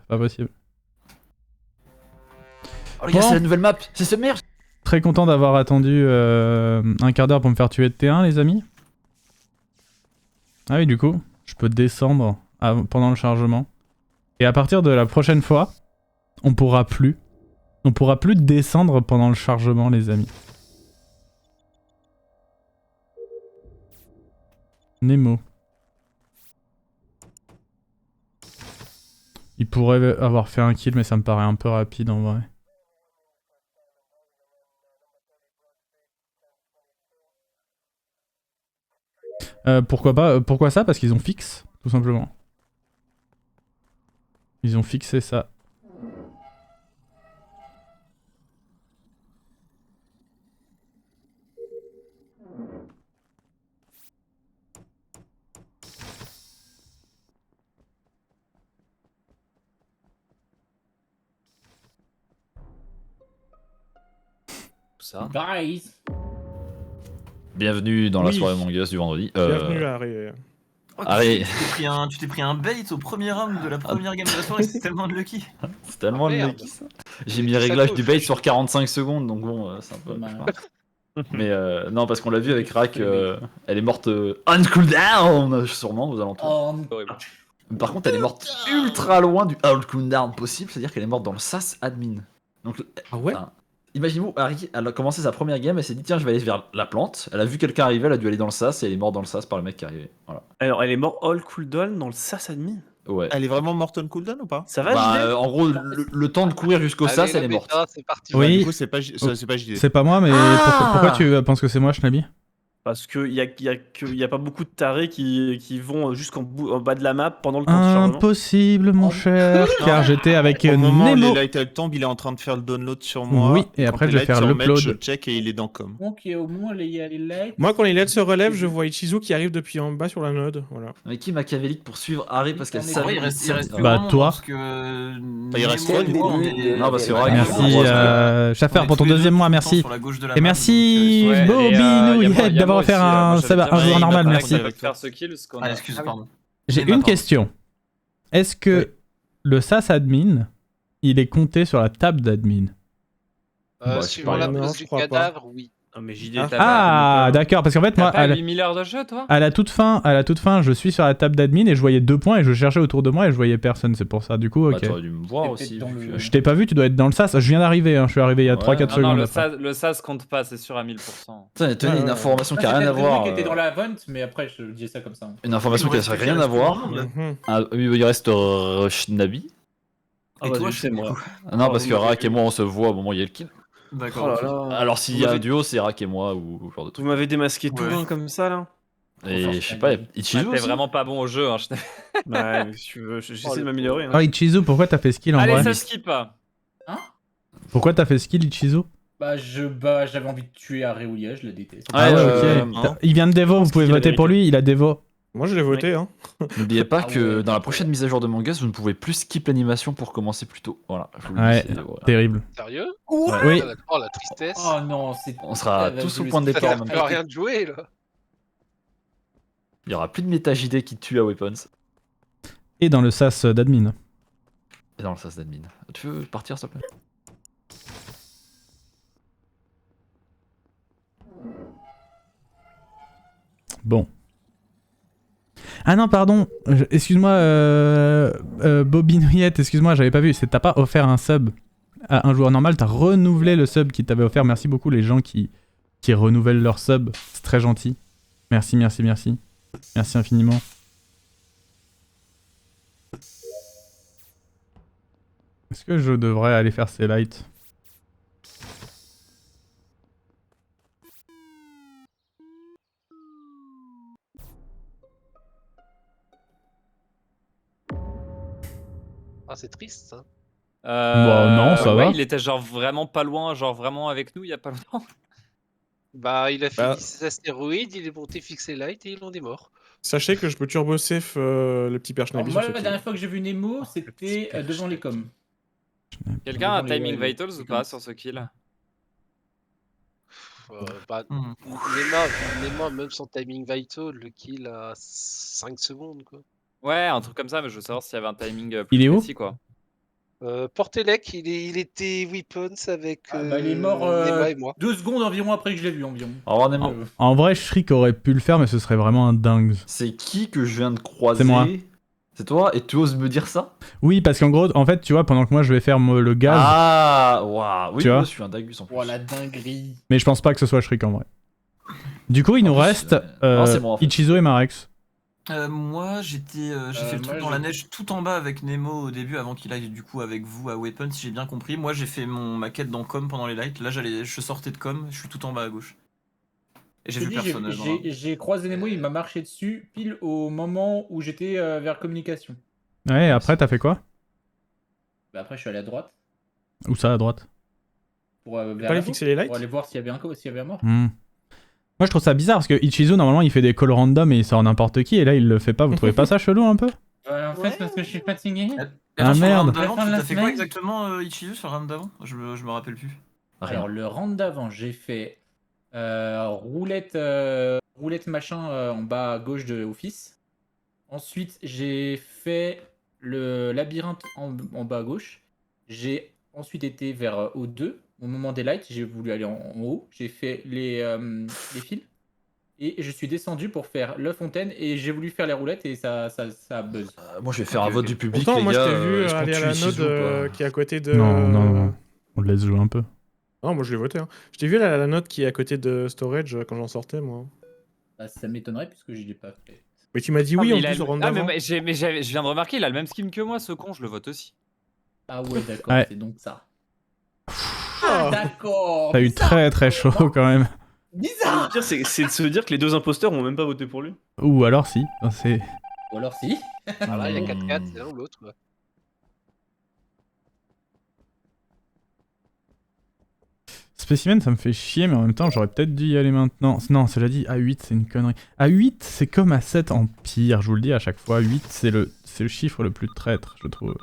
Pas possible. Oh les gars, Bon. c'est la nouvelle map, c'est Submerge. Très content d'avoir attendu un quart d'heure pour me faire tuer de T1, les amis. Ah oui, du coup, je peux descendre pendant le chargement. Et à partir de la prochaine fois, on pourra plus descendre pendant le chargement, les amis. Nemo. Il pourrait avoir fait un kill, mais ça me paraît un peu rapide en vrai. Pourquoi pas pourquoi ça? Parce qu'ils ont fixe, tout simplement. Ils ont fixé ça. Ça. Guys. Bienvenue dans la Oui. soirée Among Us du vendredi. Bienvenue à Harry. Harry. Tu t'es pris un bait au premier round de la première game de la soirée, c'est tellement unlucky. C'est tellement de merde. lucky ça. J'ai mis le réglage du bait sur 45 secondes, donc bon, c'est un peu... Mais non, parce qu'on l'a vu avec Rak, elle est morte on cooldown, sûrement, aux alentours. Horrible. Par contre, elle est morte ultra loin du on cooldown possible, c'est-à-dire qu'elle est morte dans le SAS admin. Donc, Ah ouais? enfin, imaginez-vous, Harry, elle a commencé sa première game, elle s'est dit tiens, je vais aller vers la plante. Elle a vu quelqu'un arriver, elle a dû aller dans le SAS et elle est morte dans le SAS par le mec qui est arrivé. Voilà. Alors, elle est morte all cooldown dans le SAS admin. Ouais. Elle est vraiment morte on cooldown ou pas? Ça va, Bah, JD en gros, le temps de courir jusqu'au Allez, SAS, la elle est morte. bêta, c'est parti. Oui. Du coup, c'est pas JD. C'est pas moi, mais pourquoi tu penses que c'est moi, Schnabi? Parce qu'il y a pas beaucoup de tarés qui vont jusqu'en bas de la map pendant le temps de chargement. Impossible, mon cher, car j'étais avec Au moment où Nemo. les light tombe, il est en train de faire le download sur moi. Oui, et après, quand je vais les faire lights se remettent, l'upload. Je check et il est dans com. Ok, au moins, il y a les lights. Moi, quand les LED se relèvent, je vois Ichizu qui arrive depuis en bas sur la node. Voilà. Mais qui est machiavélique pour suivre Harry parce qu'elle En savait. vrai, il reste plus Bah, grand monde, toi. parce que il reste toi, du coup. Non, parce que Ouais, Rak, Merci, Schaffer, on est pour ton tous les deux deuxième mois, tout le merci. temps sur la gauche de la Et map, merci, donc, Ouais, Bobby et, y a Nouillet, moi d'avoir aussi, offert un moi, j'avais joueur bien normal, aimé merci. faire ce kill, parce qu'on a- Ah, excuse, pardon. J'ai Emma, une pardon. question. Est-ce que le SAS admin, il est compté sur la table d'admin? Bah, je sais Suivant pas, la non, pose je du crois pas. cadavre, oui. Non, mais JD, Ah. t'as Ah, d'accord, parce qu'en fait, T'as moi, pas 8000 heures de jeu, toi? à la toute fin, je suis sur la table d'admin et je voyais 2 points et je cherchais autour de moi et je voyais personne, c'est pour ça. Du coup, Bah, ok. t'aurais dû me voir T'es aussi. peut-être dans vu le- que- Je t'ai pas vu, tu dois être dans le SAS. Je viens d'arriver, hein, je suis arrivé il y a Ouais. 3-4 Non, non, secondes. le après. SAS compte pas, c'est sûr à 1000%. Tenez, une information qui a rien à voir. qui était dans la vente, mais après, je disais ça comme ça. Une information qui a rien à voir. Mhm. Ah, oui, il reste Schnabi. Ah, Et bah, toi, je sais, moi. Ah non, parce oui, que oui, Rak oui. et moi on se voit au moment où il y a le kill. D'accord. Oh là ok. là. Alors s'il y a un duo, c'est Rak et moi ou ce genre de Vous truc. m'avez démasqué tout Ouais. loin comme ça, là. Et je sais pas, Ichizu T'es aussi vraiment pas bon au jeu, hein. Ouais, mais si tu veux, j'essaie Oh, de le m'améliorer. hein. Oh, Ichizu, pourquoi t'as fait skill en Allez, vrai? ça skip. Pourquoi t'as fait skill, Ichizu? J'avais envie de tuer à Réoulia, je la déteste. Ah ouais, euh, ok. Il vient de Devo, vous pouvez qu'il a voter pour mérité. lui, il a Devo. Moi, je l'ai voté. Hein. N'oubliez pas Ah que ouais. dans la prochaine mise à jour de Mangas, vous ne pouvez plus skip l'animation pour commencer plus tôt. Voilà, je vous le Ouais. dis. Voilà. Terrible. Sérieux? Oui. Oh, la tristesse. Oh non, c'est. On sera Elle va tous au jouer point de ce- Ça départ en sert même plus à temps. rien de jouer, là. Il y aura plus de méta JD qui tue à Weapons. Et dans le SAS d'admin. Et dans le sas d'admin. Tu veux partir s'il te plaît? Bon. Ah non, pardon. Excuse-moi, Bobby Nouillette, excuse-moi, j'avais pas vu. T'as pas offert un sub à un joueur normal, t'as renouvelé le sub qu'il t'avait offert. Merci beaucoup les gens qui renouvellent leur sub. C'est très gentil. Merci, merci, merci. Merci infiniment. Est-ce que je devrais aller faire ces lights? Ah, c'est triste, ça. Bah, non, ça ouais, va. il était genre vraiment pas loin, genre vraiment avec nous il y a pas longtemps. Bah, il a fini Bah. ses astéroïdes, il est monté fixer light et il en est mort. Sachez que je peux turbo safe le petit perche Alors, Nabi moi, sur ce la kill. dernière fois que j'ai vu Nemo, c'était devant les coms. Quelqu'un a Devant les- timing les- vitals ou pas sur ce kill? Bah, Hmm. Nema, même sans timing vital, le kill à 5 secondes, quoi. Ouais, un truc comme ça, mais je veux savoir s'il y avait un timing Il plus est où? précis, quoi. Portelec, il était Weapons avec il est mort Nema et moi. 2 secondes environ après que je l'ai vu environ. Au revoir Nemo. En vrai, Shriek aurait pu le faire, mais ce serait vraiment un dingue. C'est qui que je viens de croiser? C'est moi. C'est toi? Et tu oses me dire ça? Oui, parce qu'en gros, en fait, tu vois, pendant que moi je vais faire le gaz, Ah, waouh. Oui, Tu moi, vois je suis un Dagus en plus. Oh la dinguerie. mais je pense pas que ce soit Shriek en vrai. Du coup, il nous plus, reste non, c'est moi, en fait. Ichizo et Marex. Moi, j'ai fait le truc moi, dans la neige tout en bas avec Nemo au début, avant qu'il aille du coup avec vous à Weapon, si j'ai bien compris. Moi, j'ai fait ma quête dans Com pendant les lights. Là, je sortais de Com, je suis tout en bas à gauche. Et j'ai vu personne. J'ai croisé Nemo, il m'a marché dessus pile au moment où j'étais vers communication. Ouais, et après, t'as fait quoi? Bah, après, je suis allé à droite Où ça, à droite? pour, vers Pas aller l'assaut, fixer les lights pour aller voir s'il y avait un mort. Moi, je trouve ça bizarre parce que Ichizo, normalement, il fait des calls random et il sort n'importe qui, et là, il le fait pas. Vous trouvez pas ça chelou un peu? En fait, parce que je suis fatigué. Ah, merde. T'as La fin de la fait quoi semaine. exactement, Ichizu, sur le round d'avant? Je me rappelle plus. Alors, le round d'avant, j'ai fait roulette machin en bas à gauche de Office. Ensuite, j'ai fait le labyrinthe en bas à gauche. J'ai ensuite été vers O2. Au moment des lights, j'ai voulu aller en haut. J'ai fait les fils. Et je suis descendu pour faire le fontaine. Et j'ai voulu faire les roulettes et ça buzz. Moi, je vais faire un Ok, vote ok. du public, Pourtant, les moi je gars. t'ai vu est-ce qu'on aller à tue la Ichizu node ou pas qui est à côté de. Non. On le laisse jouer un peu. Non, moi je l'ai voté. Hein. Je t'ai vu aller à la note qui est à côté de Storage quand j'en sortais, moi. Bah, ça m'étonnerait puisque je l'ai pas fait. Mais tu m'as dit Ah, oui mais en il a plus le- au round Ah, mais d'avant. je viens de remarquer, il a le même skin que moi, ce con, je le vote aussi. Ah ouais, d'accord, Ouais. c'est donc ça. Ah. D'accord. T'as eu très très chaud quand même. Bizarre. Le pire, c'est de se dire que les 2 imposteurs ont même pas voté pour lui. Ou alors si. C'est... Ou alors si. Voilà, il y a 4-4, c'est l'un ou l'autre. Quoi. Spécimen, ça me fait chier, mais en même temps, j'aurais peut-être dû y aller maintenant. Non, cela dit, A8, c'est une connerie. A8, c'est comme A7 en pire, je vous le dis à chaque fois. 8, c'est le chiffre le plus traître, je trouve.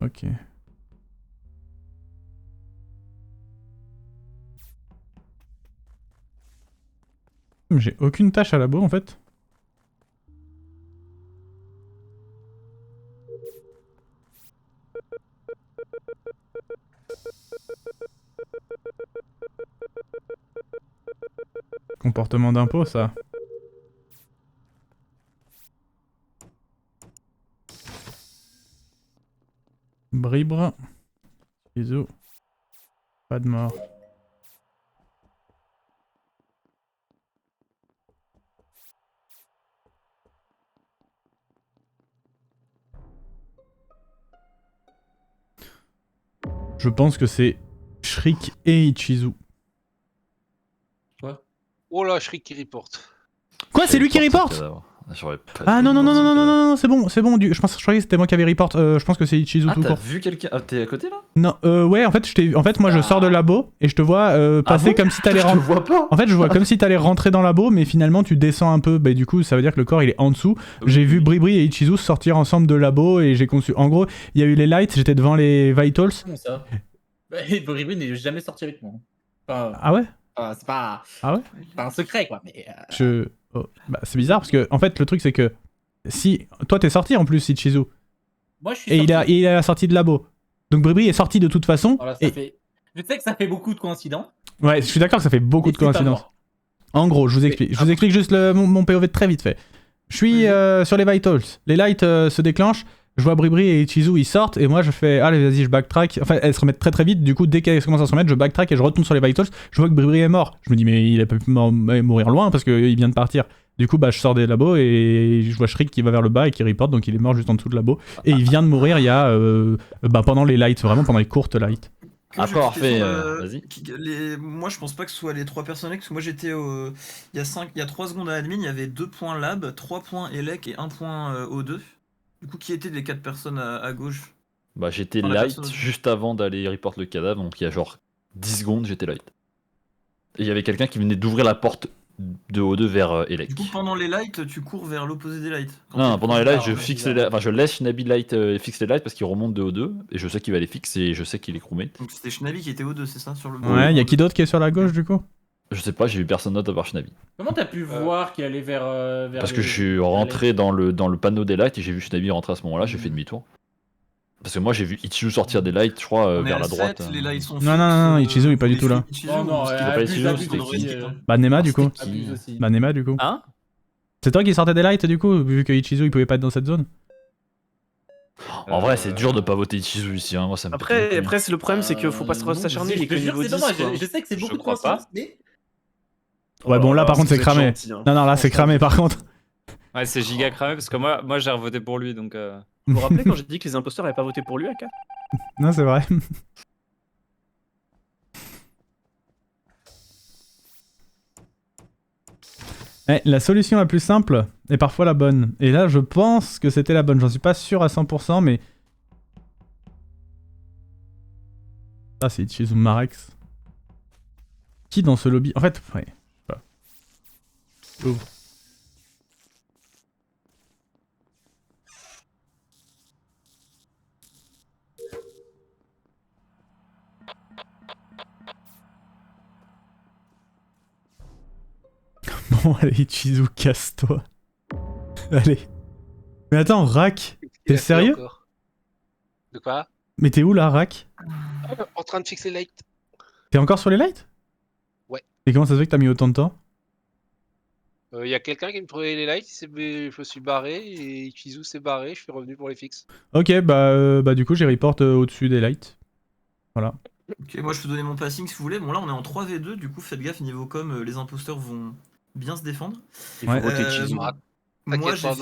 Ok. J'ai aucune tâche à labo en fait. Comportement d'impôt, ça. Bribre. Bisous. Pas de mort. Je pense que c'est Shriek et Ichizu. Oh là, Shriek qui reporte. Quoi, c'est lui qui reporte? Ah non, c'est bon, je croyais que c'était moi qui avais report. Je pense que c'est Ichizu Ah, tout t'as court. vu quelqu'un? Ah, t'es à côté là? Non, ouais, en fait, moi je sors de labo et je te vois passer bon comme si t'allais Je te rentrer. vois pas. En fait, je vois comme si t'allais rentrer dans le labo, mais finalement tu descends un peu. Bah, du coup, ça veut dire que le corps il est en dessous. J'ai vu Bribri et Ichizu sortir ensemble de labo et j'ai conçu. En gros, il y a eu les lights, j'étais devant les vitals. Comment ça? Bah, Bribri n'est jamais sorti avec moi. Enfin, Ah ouais? c'est pas. Ah ouais? Pas un secret quoi. Mais. Bah, c'est bizarre parce que, en fait, le truc c'est que si. Toi t'es sorti en plus, Ichizu. Moi je suis. Et sorti. il est à la sortie de labo. Donc Bribri est sorti de toute façon. Voilà, ça et... fait... Je sais que ça fait beaucoup de coïncidences. Ouais, je suis d'accord que ça fait beaucoup de coïncidences. En gros, je vous explique. Je vous explique juste mon POV très vite fait. Je suis sur les vitals. Les lights se déclenchent. Je vois Bribri et Ichizu, ils sortent. Et moi, je fais, allez, vas-y, je backtrack. Enfin, elles se remettent très très vite. Du coup, dès qu'elles commencent à se remettre, je backtrack et je retourne sur les vitals. Je vois que Bribri est mort. Je me dis, mais il a pas pu mourir loin parce qu'il vient de partir. Du coup, bah, je sors des labos et je vois Shriek qui va vers le bas et qui reporte. Donc, il est mort juste en dessous de labo. Et il vient de mourir il y a pendant les lights, vraiment pendant les courtes lights. Ah, parfait, vas-y. Moi, je pense pas que ce soit les 3 personnes parce que moi j'étais il y a 3 secondes à admin, il y avait 2 points lab, 3 points elec et 1 point O2. Du coup, qui étaient les 4 personnes à gauche? Bah, j'étais Enfin, la light personne- juste avant d'aller report le cadavre, donc il y a genre 10 secondes, j'étais light. Et il y avait quelqu'un qui venait d'ouvrir la porte de O2 vers Elec. Du coup, pendant les lights, tu cours vers l'opposé des lights. Quand Non, t'es- pendant les lights, je bizarre, fixe bizarre. les lights, enfin je laisse Shinabi light fixe les lights parce qu'il remonte de O2 et je sais qu'il va les fixer et je sais qu'il est crewmate. Donc c'était Shnabi qui était O2, c'est ça sur le Ouais, il y a qui d'autre qui est sur la gauche du coup? Je sais pas, j'ai vu personne d'autre à part Shinabi. Comment t'as pu voir qu'il allait vers Parce les- que je suis vers rentré dans le panneau des lights et j'ai vu Shinabi rentrer à ce moment-là, j'ai fait Mhm. demi-tour. Parce que moi j'ai vu Ichizu sortir des lights, je crois, On est vers à la 7, droite. les lights sont Non, fixes. non, non, Ichizu, il est pas vous du tout là. les Ichizu Non, ou non, skip pas abuse, Ichizu, abuse c'est aussi. Bah Nema Ah, du coup. c'était qui Abuse aussi. Bah Nema du coup. Hein? C'est toi qui sortais des lights du coup, vu que Ichizu il pouvait pas être dans cette zone. En vrai, c'est dur de pas voter Ichizu ici, hein. Moi ça me pète les Après, couilles. après c'est le problème, c'est qu'il faut pas Non, s'acharner. je Il est te que jure, niveau c'est 10. pas moi. quoi. Je sais que c'est Je beaucoup de crois pas. coïncidence, mais. Ouais, bon là par contre c'est vous êtes cramé. gentil, hein. Non, non, là c'est cramé par contre. Ouais, c'est giga cramé parce que moi j'ai revoté pour lui donc. Vous vous rappelez quand j'ai dit que les imposteurs n'avaient pas voté pour lui, Aka? Non, c'est vrai. La solution la plus simple est parfois la bonne. Et là, je pense que c'était la bonne. J'en suis pas sûr à 100%, mais... Ah, c'est Ichizu Marex. Qui dans ce lobby... En fait, ouais. Je sais pas. Ouvre. Bon, allez, Ichizu, casse-toi. Allez. Mais attends, Rak, t'es sérieux? De quoi? Mais t'es où là, Rak? En train de fixer light. T'es encore sur les lights? Ouais. Et comment ça se fait que t'as mis autant de temps? Il y a quelqu'un qui me prenait les lights, je me suis barré et Ichizu s'est barré, je suis revenu pour les fixes. Ok, bah du coup j'ai report au-dessus des lights. Voilà. Ok, moi je peux donner mon passing si vous voulez. Bon, là on est en 3v2, du coup faites gaffe, niveau com, les imposteurs vont bien se défendre. Il faut Ouais. voter Ichizu. Moi T'inquiète j'ai pas, fait.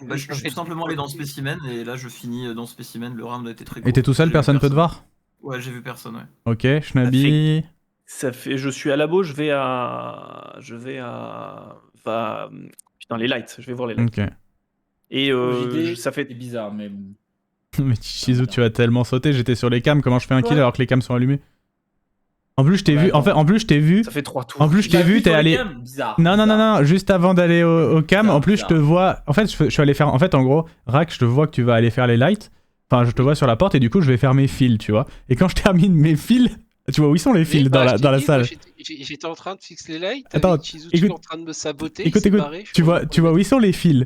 Marex. Je suis tout simplement allé dans Spécimen et là je finis dans Spécimen. Le round a été très court. Et t'es tout seul, J'ai vu personne peut te voir? Ouais, j'ai vu personne, ouais. Ok, Shnabi. Ça fait, je suis à labo, je vais à, putain, les lights, je vais voir les lights. Ok. Et JD, ça fait, c'est bizarre, mais bon. Mais Chizu, tu vas tellement sauter, j'étais sur les cams, comment je fais un kill Ouais. alors que les cams sont allumés? En plus je t'ai Ouais, vu, en attends. fait, en plus je t'ai vu, ça fait 3 tours. en plus je t'ai T'as vu, t'es sur les allé... cams Bizarre. Non, non, non, bizarre. non, juste avant d'aller au cam, Bizarre, en plus je te bizarre. vois... En fait, je suis allé faire... En fait, en gros, Rak, je te vois que tu vas aller faire les lights. Enfin, je te vois sur la porte et du coup, je vais faire mes fils, tu vois. Et quand je termine mes fils... Tu vois où ils sont les fils Oui, dans bah, la, je t'ai dans la dit, salle? moi, j'étais en train de fixer les lights, Attends, avec Ichizu écoute- en train de me saboter, Écoute, il s'est écoute, barré, je suis tu revenu vois, pour tu les vois où ils sont les fils?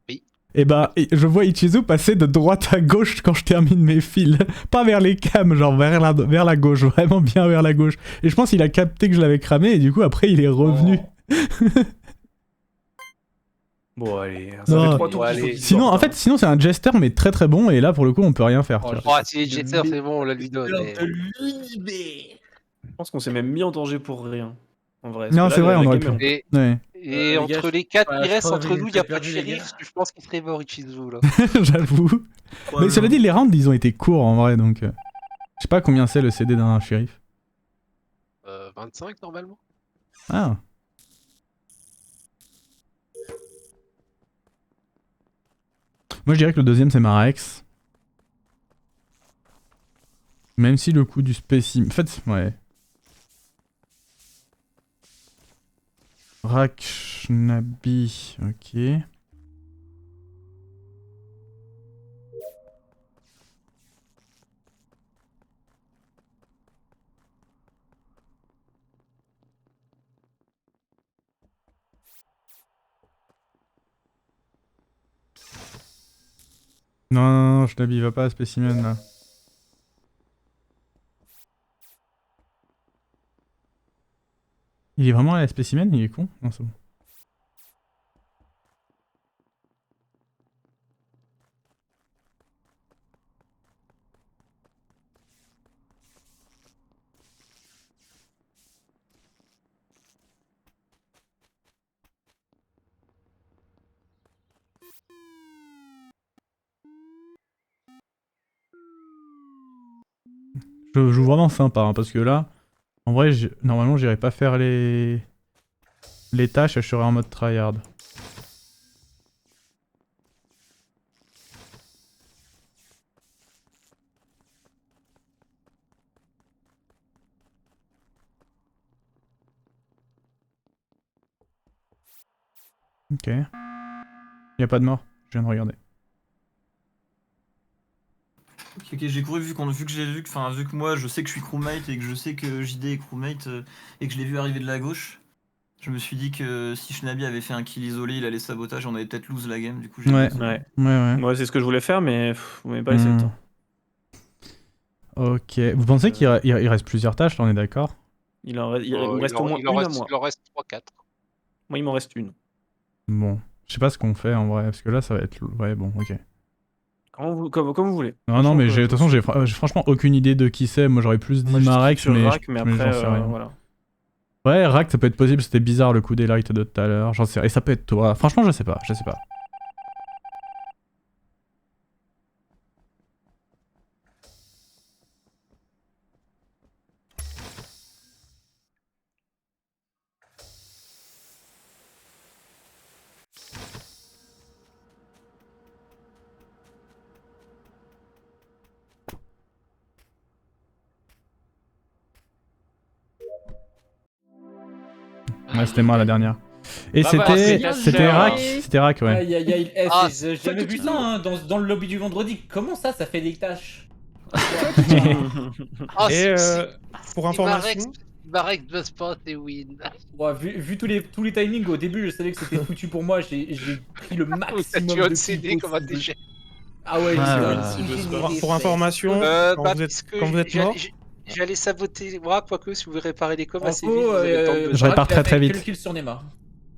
Oui. Et bah, je vois Ichizu passer de droite à gauche quand je termine mes fils. Pas vers les cams, genre vers la gauche, vraiment bien vers la gauche. Et je pense qu'il a capté que je l'avais cramé et du coup après il est revenu. Oh. Bon, allez, ça Non. fait 3 tours Bon, qu'il faut allez. qu'il Sinon, sorte, en fait, sinon c'est un jester mais très très bon et là pour le coup on peut rien faire. Oh, Tu vois. Oh, si les Jetsers, c'est bon, on la lui donne. mais- Je pense qu'on s'est même mis en danger pour rien. En vrai. Non, Parce que c'est là, vrai, la on aurait game pu. est- Ouais, Et les entre gars, les 4 je qui restent crois entre que nous, vous il y a avez pas de perdu, les shérif, gars. je pense qu'il serait mort Ichizu là. j'avoue. Mais cela dit, les rounds ils ont été courts en vrai donc. Je sais pas combien c'est le CD d'un shérif. 25 normalement. Ah. Moi je dirais que le deuxième c'est Marex. Même si le coup du spécimen... En fait, ouais. Rakshnabi, ok. Non, non, non, Shnabi, va pas à spécimen là. Il est vraiment à la spécimen? Il est con? Non, c'est bon. Je joue vraiment sympa, hein, parce que là, en vrai, normalement, j'irai pas faire les tâches, je serai en mode tryhard. Ok. Y a pas de mort, je viens de regarder. Ok, j'ai couru vu que moi je sais que je suis crewmate et que je sais que JD est crewmate et que je l'ai vu arriver de la gauche. Je me suis dit que si Shnabi avait fait un kill isolé, il allait sabotage, on allait peut-être lose la game. Du coup, j'ai Ouais. lose. Ouais. Ouais. Moi, c'est ce que je voulais faire, mais vous m'avez pas laissé le temps. Ok. Vous pensez qu'il reste plusieurs tâches, là, on est d'accord? Il me reste au moins une à moi. Il en reste 3-4. Moi, il m'en reste une. Bon. Je sais pas ce qu'on fait en vrai, parce que là, ça va être. Ouais, bon, ok. Comme vous voulez. Non, mais de toute façon, j'ai franchement aucune idée de qui c'est. Moi, j'aurais plus dit Moi, je Marek, suis sur mais Rack, mais j'en après, sais rien. voilà. Ouais, Rack, ça peut être possible, c'était bizarre le coup des lights de tout à l'heure. J'en sais rien. Et ça peut être toi. Franchement, je sais pas. Ouais, c'était moi la dernière. Et Bah voilà, c'était Rack. C'était Rack, ouais. Aïe aïe aïe, Ah, j'ai jamais vu ça hein, dans le lobby du vendredi. Comment ça fait des tâches? Ah, Et pour information, Marek doit spot et win. Ouais, vu tous les timings au début, je savais que c'était foutu pour moi. J'ai pris le maximum Tu de as kills CD comme un possible. déchet. Ah ouais, Ah, pour information, quand vous êtes mort, J'allais saboter moi, quoique si vous voulez réparer les coms assez vite, Info, vous avez le temps de Je buzzer. répare très vite. Quel kill sur Neymar.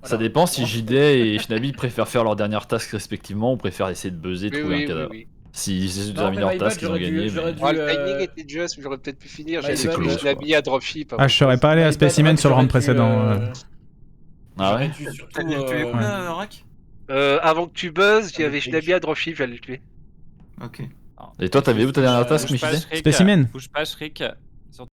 Ça dépend si JD et Shnabi préfèrent faire leur dernière task respectivement ou préfèrent essayer de buzzer, Oui, trouver un oui, cadavre. oui. S'ils essaient de Non, terminer mais leur my task, bad, ils ont gagné. j'aurais mais- dû, Le timing était juste, mais j'aurais peut-être pu finir. My J'avais bad, mis je Shnabi à dropship. Ah, je serais pas allé à Specimen sur le round précédent. Ah ouais. J'aurais dû surtout. T'allais le tuer où là, Rack? Avant que tu buzzes, Ah, j'avais le Shnabi à dropship, j'allais le tuer. Ok. Et toi, t'avais où ta dernière task, Bouge pas, Michidé Shriek. Spécimen. Bouge pas, Shriek.